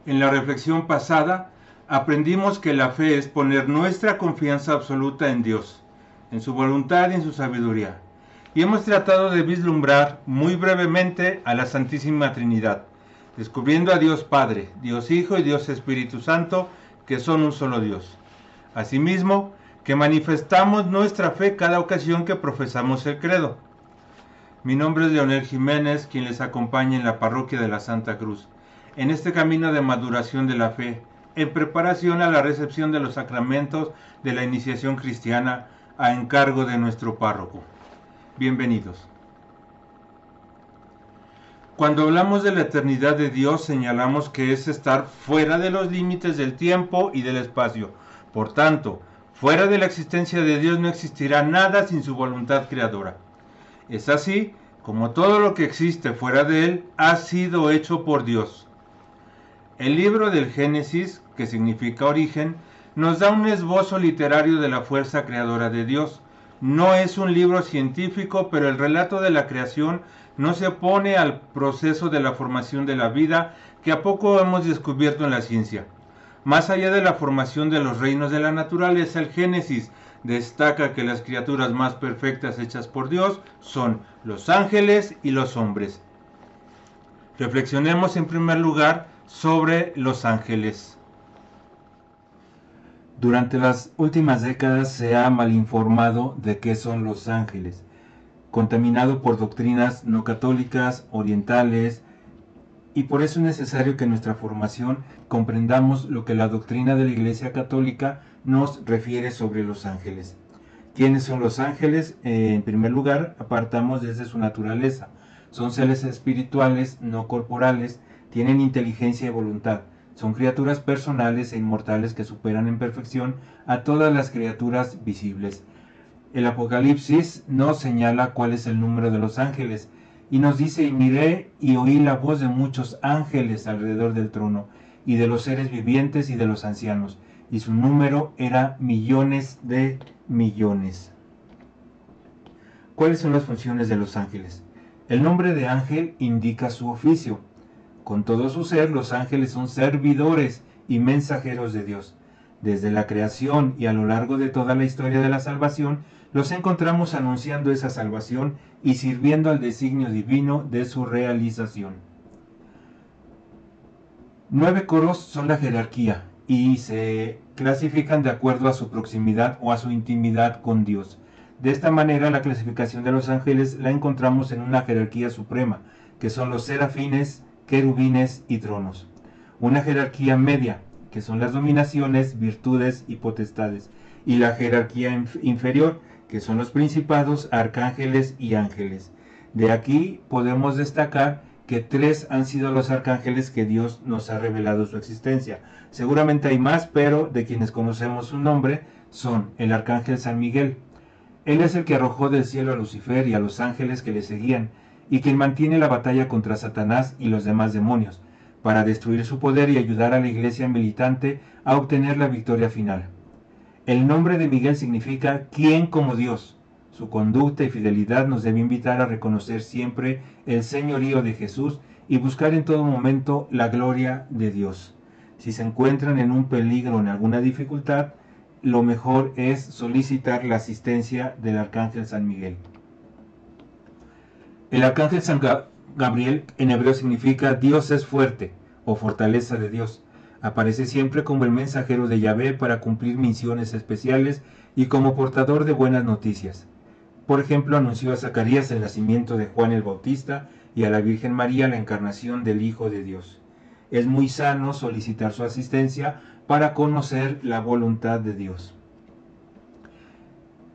En la reflexión pasada aprendimos que la fe es poner nuestra confianza absoluta en Dios, en su voluntad y en su sabiduría. Y hemos tratado de vislumbrar muy brevemente a la Santísima Trinidad, descubriendo a Dios Padre, Dios Hijo y Dios Espíritu Santo, que son un solo Dios. Asimismo, que manifestamos nuestra fe cada ocasión que profesamos el credo. Mi nombre es Leonel Jiménez, quien les acompaña en la parroquia de la Santa Cruz, en este camino de maduración de la fe, en preparación a la recepción de los sacramentos de la iniciación cristiana a encargo de nuestro párroco. Bienvenidos. Cuando hablamos de la eternidad de Dios, señalamos que es estar fuera de los límites del tiempo y del espacio. Por tanto, fuera de la existencia de Dios no existirá nada sin su voluntad creadora. Es así como todo lo que existe fuera de Él ha sido hecho por Dios. El libro del Génesis, que significa origen, nos da un esbozo literario de la fuerza creadora de Dios. No es un libro científico, pero el relato de la creación no se opone al proceso de la formación de la vida que a poco hemos descubierto en la ciencia. Más allá de la formación de los reinos de la naturaleza, el Génesis destaca que las criaturas más perfectas hechas por Dios son los ángeles y los hombres. Reflexionemos en primer lugar sobre los ángeles. Durante las últimas décadas se ha malinformado de qué son los ángeles, contaminado por doctrinas no católicas, orientales, y por eso es necesario que en nuestra formación comprendamos lo que la doctrina de la Iglesia Católica nos refiere sobre los ángeles. ¿Quiénes son los ángeles? En primer lugar, apartamos desde su naturaleza. Son seres espirituales, no corporales, tienen inteligencia y voluntad. Son criaturas personales e inmortales que superan en perfección a todas las criaturas visibles. El Apocalipsis nos señala cuál es el número de los ángeles y nos dice: y miré y oí la voz de muchos ángeles alrededor del trono y de los seres vivientes y de los ancianos, y su número era millones de millones. ¿Cuáles son las funciones de los ángeles? El nombre de ángel indica su oficio. Con todo su ser, los ángeles son servidores y mensajeros de Dios. Desde la creación y a lo largo de toda la historia de la salvación, los encontramos anunciando esa salvación y sirviendo al designio divino de su realización. 9 coros son la jerarquía y se clasifican de acuerdo a su proximidad o a su intimidad con Dios. De esta manera, la clasificación de los ángeles la encontramos en una jerarquía suprema, que son los serafines, querubines y tronos. Una jerarquía media, que son las dominaciones, virtudes y potestades. Y la jerarquía inferior, que son los principados, arcángeles y ángeles. De aquí podemos destacar que 3 han sido los arcángeles que Dios nos ha revelado su existencia. Seguramente hay más, pero de quienes conocemos su nombre son el arcángel San Miguel. Él es el que arrojó del cielo a Lucifer y a los ángeles que le seguían, y quien mantiene la batalla contra Satanás y los demás demonios, para destruir su poder y ayudar a la iglesia militante a obtener la victoria final. El nombre de Miguel significa ¿quién como Dios? Su conducta y fidelidad nos debe invitar a reconocer siempre el señorío de Jesús y buscar en todo momento la gloria de Dios. Si se encuentran en un peligro o en alguna dificultad, lo mejor es solicitar la asistencia del arcángel San Miguel. El arcángel San Gabriel en hebreo significa Dios es fuerte o fortaleza de Dios. Aparece siempre como el mensajero de Yahvé para cumplir misiones especiales y como portador de buenas noticias. Por ejemplo, anunció a Zacarías el nacimiento de Juan el Bautista y a la Virgen María la encarnación del Hijo de Dios. Es muy sano solicitar su asistencia para conocer la voluntad de Dios.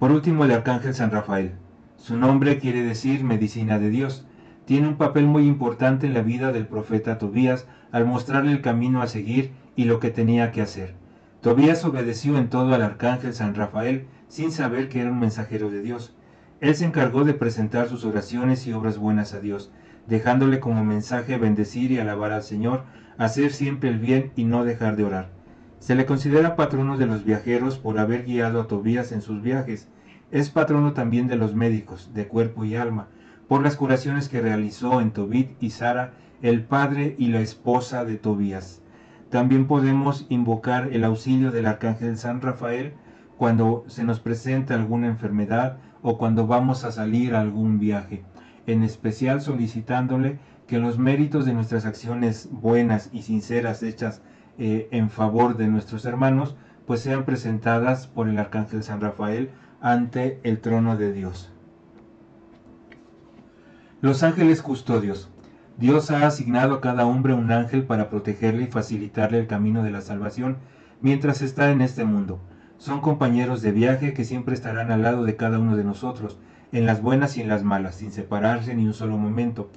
Por último, el arcángel San Rafael. Su nombre quiere decir medicina de Dios. Tiene un papel muy importante en la vida del profeta Tobías al mostrarle el camino a seguir y lo que tenía que hacer. Tobías obedeció en todo al arcángel San Rafael sin saber que era un mensajero de Dios. Él se encargó de presentar sus oraciones y obras buenas a Dios, dejándole como mensaje bendecir y alabar al Señor, hacer siempre el bien y no dejar de orar. Se le considera patrono de los viajeros por haber guiado a Tobías en sus viajes. Es patrono también de los médicos, de cuerpo y alma, por las curaciones que realizó en Tobit y Sara, el padre y la esposa de Tobías. También podemos invocar el auxilio del arcángel San Rafael cuando se nos presenta alguna enfermedad o cuando vamos a salir a algún viaje, en especial solicitándole que los méritos de nuestras acciones buenas y sinceras hechas en favor de nuestros hermanos, pues sean presentadas por el arcángel San Rafael ante el trono de Dios. Los ángeles custodios. Dios ha asignado a cada hombre un ángel para protegerle y facilitarle el camino de la salvación mientras está en este mundo. Son compañeros de viaje que siempre estarán al lado de cada uno de nosotros, en las buenas y en las malas, sin separarse ni un solo momento.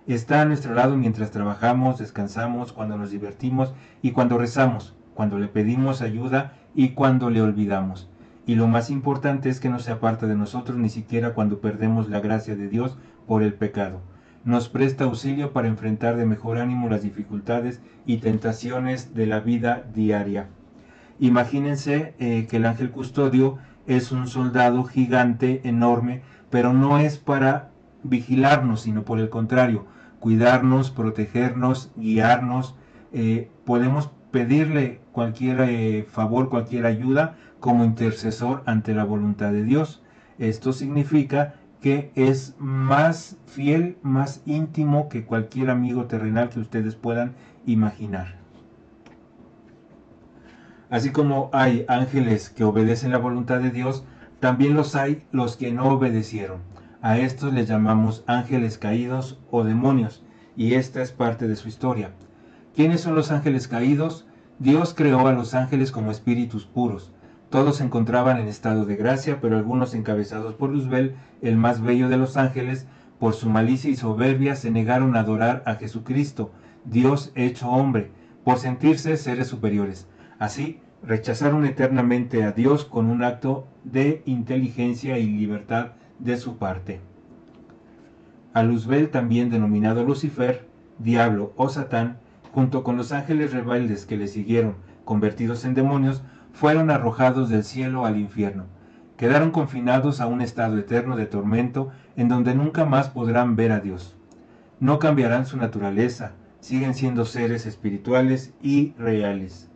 Está a nuestro lado mientras trabajamos, descansamos, cuando nos divertimos y cuando rezamos, cuando le pedimos ayuda y cuando le olvidamos. Y lo más importante es que no se aparta de nosotros ni siquiera cuando perdemos la gracia de Dios por el pecado. Nos presta auxilio para enfrentar de mejor ánimo las dificultades y tentaciones de la vida diaria. Imagínense que el ángel custodio es un soldado gigante, enorme, pero no es para vigilarnos, sino por el contrario, cuidarnos, protegernos, guiarnos. Podemos pedirle cualquier favor, cualquier ayuda como intercesor ante la voluntad de Dios. Esto significa que es más fiel, más íntimo que cualquier amigo terrenal que ustedes puedan imaginar. Así como hay ángeles que obedecen la voluntad de Dios, también los hay los que no obedecieron. A estos les llamamos ángeles caídos o demonios, y esta es parte de su historia. ¿Quiénes son los ángeles caídos? Dios creó a los ángeles como espíritus puros. Todos se encontraban en estado de gracia, pero algunos, encabezados por Luzbel, el más bello de los ángeles, por su malicia y soberbia se negaron a adorar a Jesucristo, Dios hecho hombre, por sentirse seres superiores. Así, rechazaron eternamente a Dios con un acto de inteligencia y libertad de su parte. A Luzbel, también denominado Lucifer, diablo o Satán, junto con los ángeles rebeldes que le siguieron, convertidos en demonios, fueron arrojados del cielo al infierno. Quedaron confinados a un estado eterno de tormento en donde nunca más podrán ver a Dios. No cambiarán su naturaleza, siguen siendo seres espirituales y reales.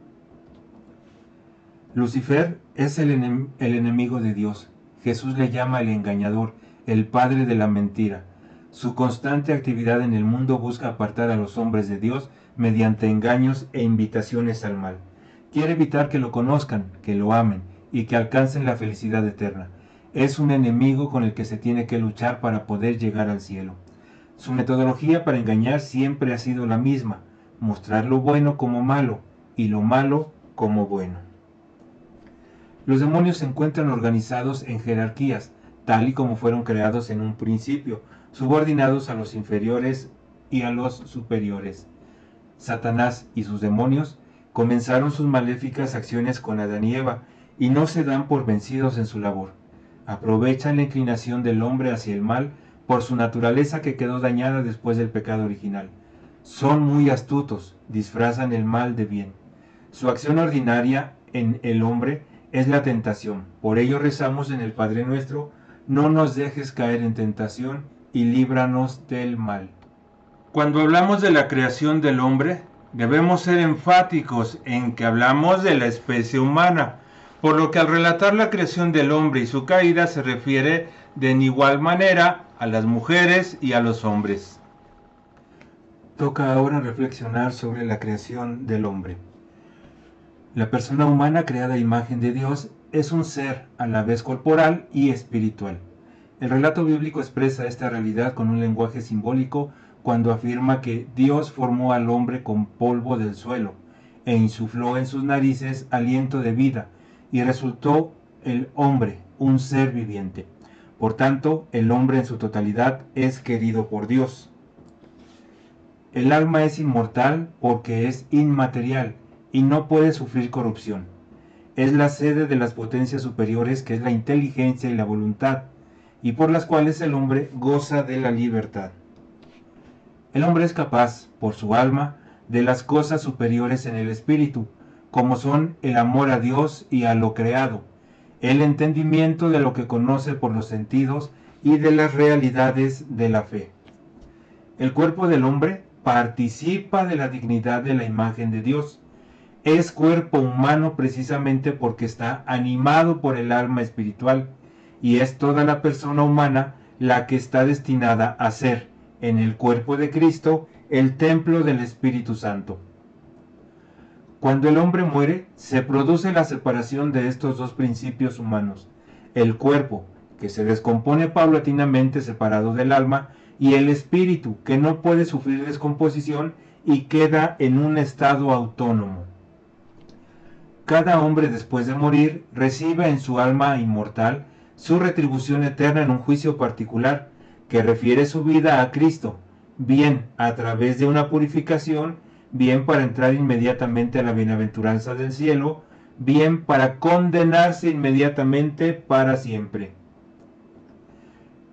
Lucifer es el enemigo de Dios. Jesús le llama el engañador, el padre de la mentira. Su constante actividad en el mundo busca apartar a los hombres de Dios mediante engaños e invitaciones al mal. Quiere evitar que lo conozcan, que lo amen y que alcancen la felicidad eterna. Es un enemigo con el que se tiene que luchar para poder llegar al cielo. Su metodología para engañar siempre ha sido la misma: mostrar lo bueno como malo y lo malo como bueno. Los demonios se encuentran organizados en jerarquías, tal y como fueron creados en un principio, subordinados a los inferiores y a los superiores. Satanás y sus demonios comenzaron sus maléficas acciones con Adán y Eva, y no se dan por vencidos en su labor. Aprovechan la inclinación del hombre hacia el mal por su naturaleza que quedó dañada después del pecado original. Son muy astutos, disfrazan el mal de bien. Su acción ordinaria en el hombre es la tentación. Por ello rezamos en el Padre Nuestro: no nos dejes caer en tentación y líbranos del mal. Cuando hablamos de la creación del hombre, debemos ser enfáticos en que hablamos de la especie humana, por lo que al relatar la creación del hombre y su caída se refiere de igual manera a las mujeres y a los hombres. Toca ahora reflexionar sobre la creación del hombre. La persona humana, creada a imagen de Dios, es un ser a la vez corporal y espiritual. El relato bíblico expresa esta realidad con un lenguaje simbólico cuando afirma que Dios formó al hombre con polvo del suelo e insufló en sus narices aliento de vida, y resultó el hombre un ser viviente. Por tanto, el hombre en su totalidad es querido por Dios. El alma es inmortal porque es inmaterial y no puede sufrir corrupción. Es la sede de las potencias superiores, que es la inteligencia y la voluntad, y por las cuales el hombre goza de la libertad. El hombre es capaz, por su alma, de las cosas superiores en el espíritu, como son el amor a Dios y a lo creado, el entendimiento de lo que conoce por los sentidos y de las realidades de la fe. El cuerpo del hombre participa de la dignidad de la imagen de Dios. es cuerpo humano precisamente porque está animado por el alma espiritual, y es toda la persona humana la que está destinada a ser, en el cuerpo de Cristo, el templo del Espíritu Santo. Cuando el hombre muere, se produce la separación de estos dos principios humanos: el cuerpo, que se descompone paulatinamente separado del alma, y el espíritu, que no puede sufrir descomposición y queda en un estado autónomo. Cada hombre, después de morir, recibe en su alma inmortal su retribución eterna en un juicio particular que refiere su vida a Cristo, bien a través de una purificación, bien para entrar inmediatamente a la bienaventuranza del cielo, bien para condenarse inmediatamente para siempre.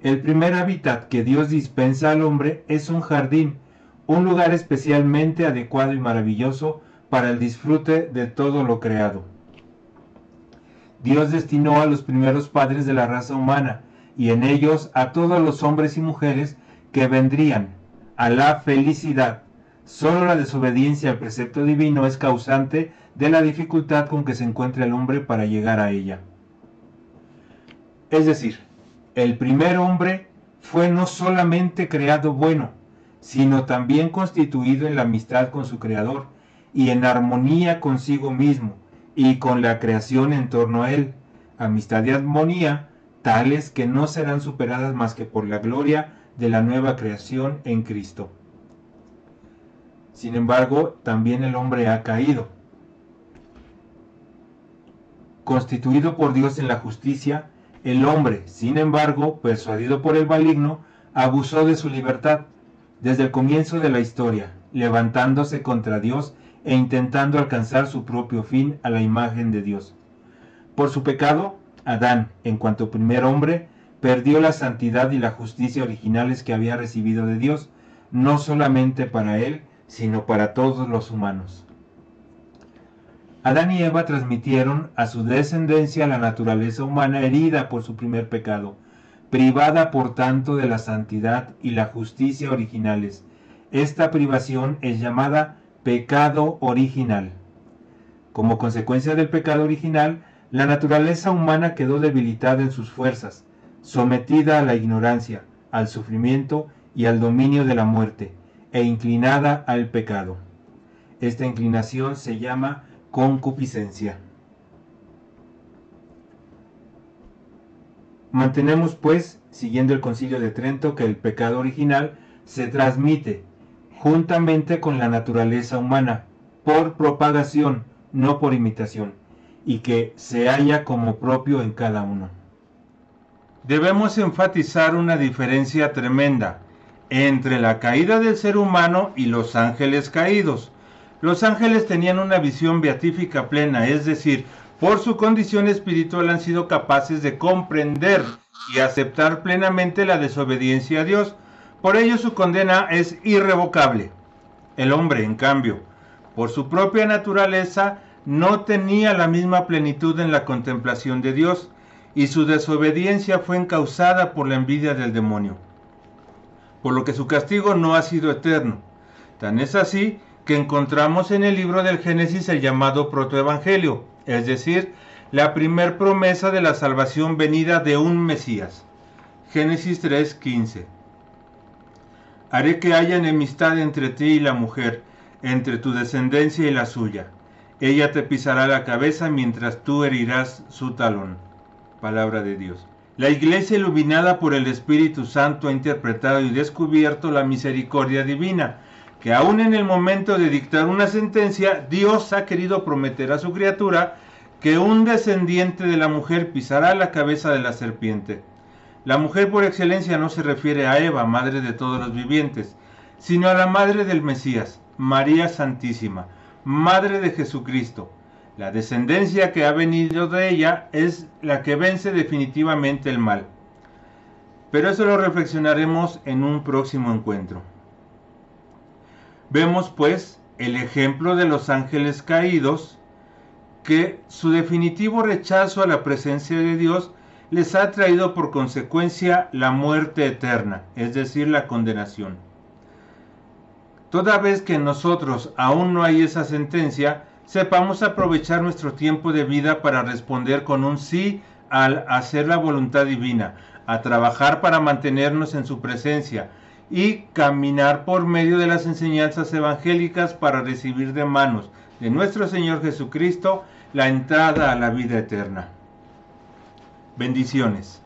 El primer hábitat que Dios dispensa al hombre es un jardín, un lugar especialmente adecuado y maravilloso para el disfrute de todo lo creado. Dios destinó a los primeros padres de la raza humana, y en ellos a todos los hombres y mujeres que vendrían a la felicidad. Solo la desobediencia al precepto divino es causante de la dificultad con que se encuentra el hombre para llegar a ella. Es decir, el primer hombre fue no solamente creado bueno, sino también constituido en la amistad con su Creador y en armonía consigo mismo y con la creación en torno a él, amistad y armonía tales que no serán superadas más que por la gloria de la nueva creación en Cristo. Sin embargo, también el hombre ha caído. Constituido por Dios en la justicia, el hombre, sin embargo, persuadido por el maligno, abusó de su libertad desde el comienzo de la historia, levantándose contra Dios e intentando alcanzar su propio fin a la imagen de Dios. Por su pecado, Adán, en cuanto primer hombre, perdió la santidad y la justicia originales que había recibido de Dios, no solamente para él, sino para todos los humanos. Adán y Eva transmitieron a su descendencia la naturaleza humana herida por su primer pecado, privada por tanto de la santidad y la justicia originales. Esta privación es llamada pecado original. Como consecuencia del pecado original, la naturaleza humana quedó debilitada en sus fuerzas, sometida a la ignorancia, al sufrimiento y al dominio de la muerte, e inclinada al pecado. Esta inclinación se llama concupiscencia. Mantenemos, pues, siguiendo el Concilio de Trento, que el pecado original se transmite juntamente con la naturaleza humana, por propagación, no por imitación, y que se halla como propio en cada uno. Debemos enfatizar una diferencia tremenda entre la caída del ser humano y los ángeles caídos. Los ángeles tenían una visión beatífica plena, es decir, por su condición espiritual han sido capaces de comprender y aceptar plenamente la desobediencia a Dios. Por ello su condena es irrevocable. El hombre, en cambio, por su propia naturaleza, no tenía la misma plenitud en la contemplación de Dios, y su desobediencia fue encausada por la envidia del demonio, por lo que su castigo no ha sido eterno. Tan es así que encontramos en el libro del Génesis el llamado protoevangelio, es decir, la primer promesa de la salvación venida de un Mesías. Génesis 3:15. Haré que haya enemistad entre ti y la mujer, entre tu descendencia y la suya. Ella te pisará la cabeza mientras tú herirás su talón. Palabra de Dios. La Iglesia, iluminada por el Espíritu Santo, ha interpretado y descubierto la misericordia divina, que aún en el momento de dictar una sentencia, Dios ha querido prometer a su criatura que un descendiente de la mujer pisará la cabeza de la serpiente. La mujer por excelencia no se refiere a Eva, madre de todos los vivientes, sino a la madre del Mesías, María Santísima, madre de Jesucristo. La descendencia que ha venido de ella es la que vence definitivamente el mal. Pero eso lo reflexionaremos en un próximo encuentro. Vemos pues el ejemplo de los ángeles caídos, que su definitivo rechazo a la presencia de Dios les ha traído por consecuencia la muerte eterna, es decir, la condenación. Toda vez que en nosotros aún no hay esa sentencia, sepamos aprovechar nuestro tiempo de vida para responder con un sí al hacer la voluntad divina, a trabajar para mantenernos en su presencia y caminar por medio de las enseñanzas evangélicas para recibir de manos de nuestro Señor Jesucristo la entrada a la vida eterna. Bendiciones.